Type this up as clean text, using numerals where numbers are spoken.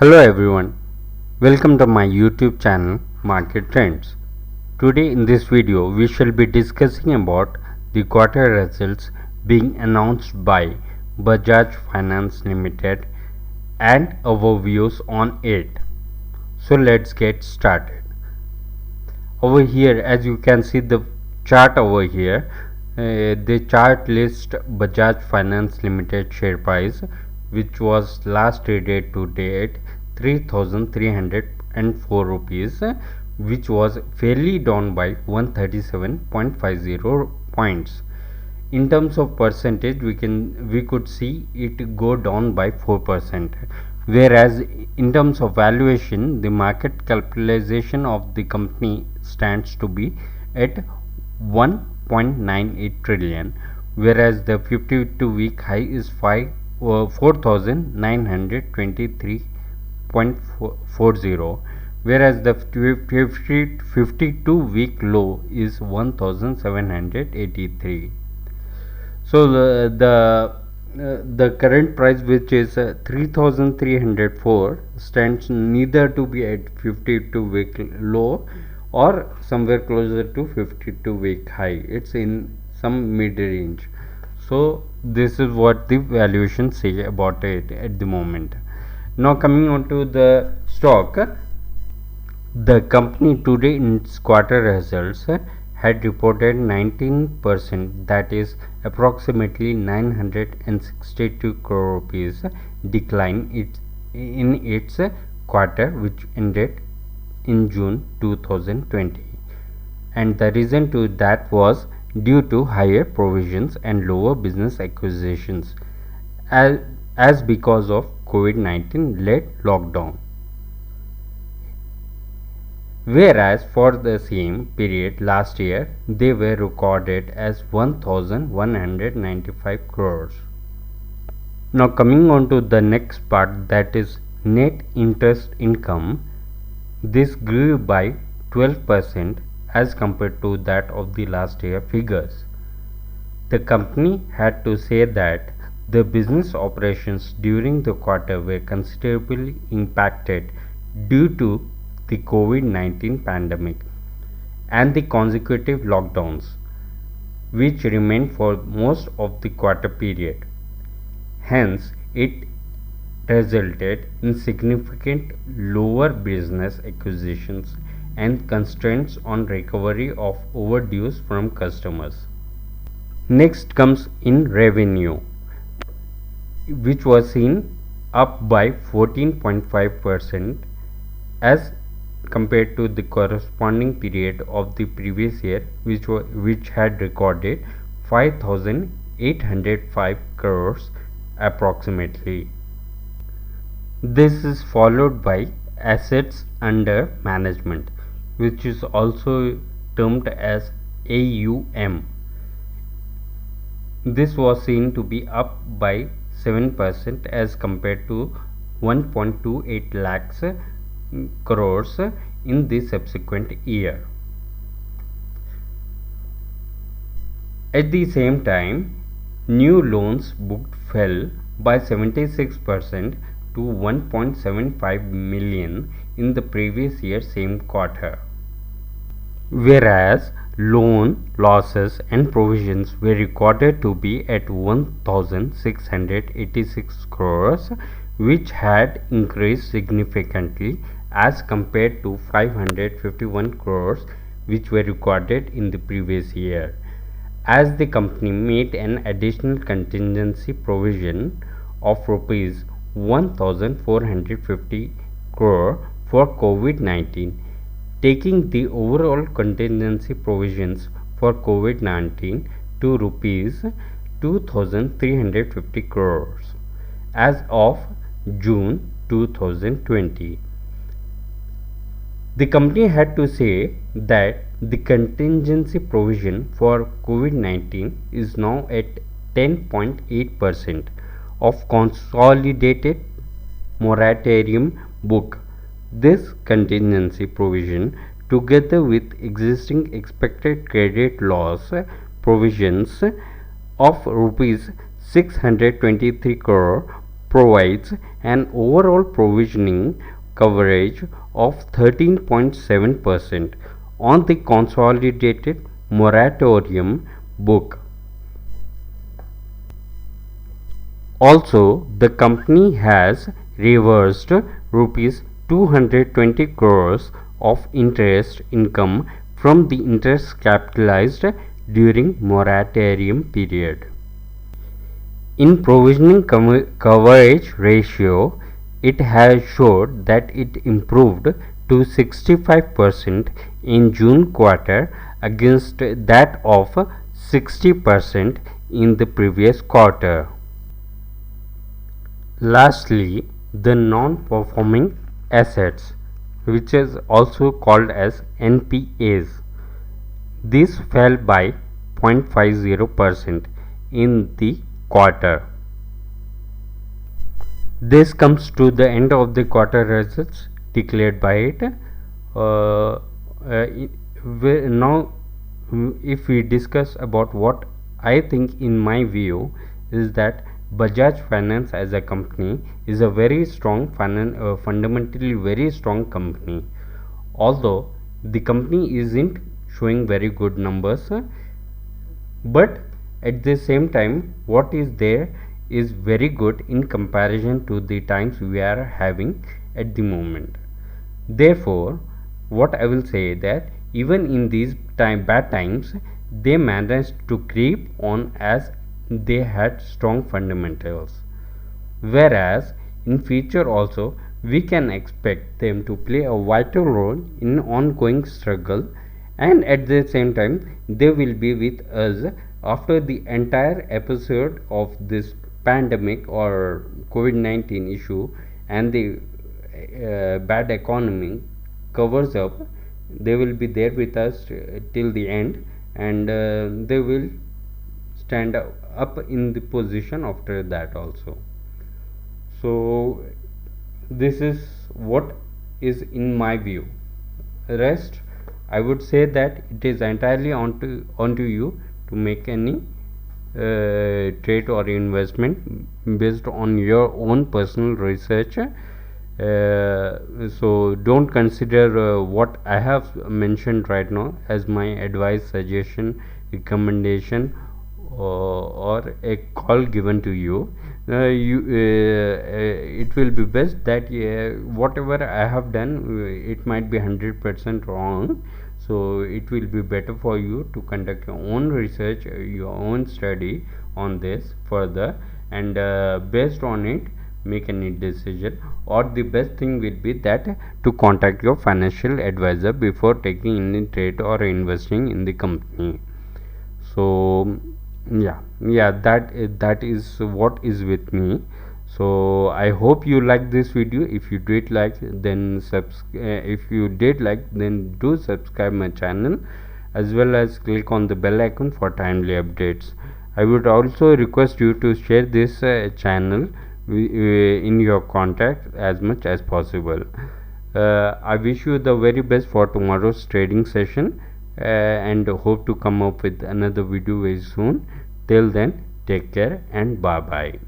Hello everyone, welcome to my YouTube channel Market Trends. Today in this video we shall be discussing about the quarter results being announced by Bajaj Finance Limited and our views on it. So let's get started. Over here, as you can see the chart over here, the chart lists Bajaj Finance Limited share price, which was last traded to date 3,304 rupees, which was fairly down by 137.50 points. In terms of percentage, we could see it go down by 4%, whereas in terms of valuation, the market capitalization of the company stands to be at 1.98 trillion, whereas the 52-week high is 4,923.40, whereas the 52-week low is 1,783. So the current price, which is 3,304, stands neither to be at 52-week low or somewhere closer to 52-week high. It's in some mid range. So this is what the valuation say about it at the moment. Now coming on to the stock, the company today in its quarter results had reported 19%, that is approximately 962 crore rupees decline in its quarter, which ended in June 2020, and the reason to that was due to higher provisions and lower business acquisitions as because of COVID-19 led lockdown. Whereas for the same period last year they were recorded as 1195 crores. Now coming on to the next part, that is net interest income. This grew by 12% as compared to that of the last year figures. The company had to say that the business operations during the quarter were considerably impacted due to the COVID-19 pandemic and the consecutive lockdowns, which remained for most of the quarter period. Hence, it resulted in significant lower business acquisitions and constraints on recovery of overdues from customers. Next comes in revenue, which was seen up by 14.5% as compared to the corresponding period of the previous year, which had recorded 5,805 crores approximately. This is followed by assets under management, which is also termed as AUM. This was seen to be up by 7% as compared to 1.28 lakhs crores in the subsequent year. At the same time, new loans booked fell by 76% to 1.75 million in the previous year same quarter, whereas loan losses and provisions were recorded to be at 1,686 crores, which had increased significantly as compared to 551 crores which were recorded in the previous year, as the company made an additional contingency provision of rupees 1,450 crore for COVID-19, taking the overall contingency provisions for COVID-19 to rupees 2,350 crores as of June 2020. The company had to say that the contingency provision for COVID-19 is now at 10.8% of consolidated moratorium book. This contingency provision, together with existing expected credit loss provisions of rupees 623 crore, provides an overall provisioning coverage of 13.7% on the consolidated moratorium book. Also, the company has reversed rupees 220 crores of interest income from the interest capitalized during moratorium period. In provisioning coverage ratio, it has showed that it improved to 65% in June quarter against that of 60% in the previous quarter. Lastly, the non-performing assets, which is also called as NPAs, this fell by 0.50% in the quarter. This comes to the end of the quarter results declared by it. Now, if we discuss about what I think, in my view, is that Bajaj Finance as a company is a very strong fundamentally very strong company. Although the company isn't showing very good numbers, but at the same time what is there is very good in comparison to the times we are having at the moment. Therefore, what I will say that even in these bad times, they managed to creep on as they had strong fundamentals. Whereas in future also we can expect them to play a vital role in ongoing struggle, and at the same time they will be with us after the entire episode of this pandemic or COVID-19 issue and the bad economy covers up. They will be there with us till the end, and they will stand up in the position after that also. So this is what is in my view. Rest, I would say that it is entirely onto you to make any trade or investment based on your own personal research. So don't consider what I have mentioned right now as my advice, suggestion, recommendation, or a call given to you. It will be best that whatever I have done, it might be 100% wrong. So it will be better for you to conduct your own research, your own study on this further, and based on it make any decision. Or the best thing will be that to contact your financial advisor before taking any trade or investing in the company. So that is what is with me. So I hope you like this video. If you did like, then do subscribe my channel, as well as click on the bell icon for timely updates. I would also request you to share this channel in your contact as much as possible. I wish you the very best for tomorrow's trading session, and hope to come up with another video very soon. Till then, take care and bye bye.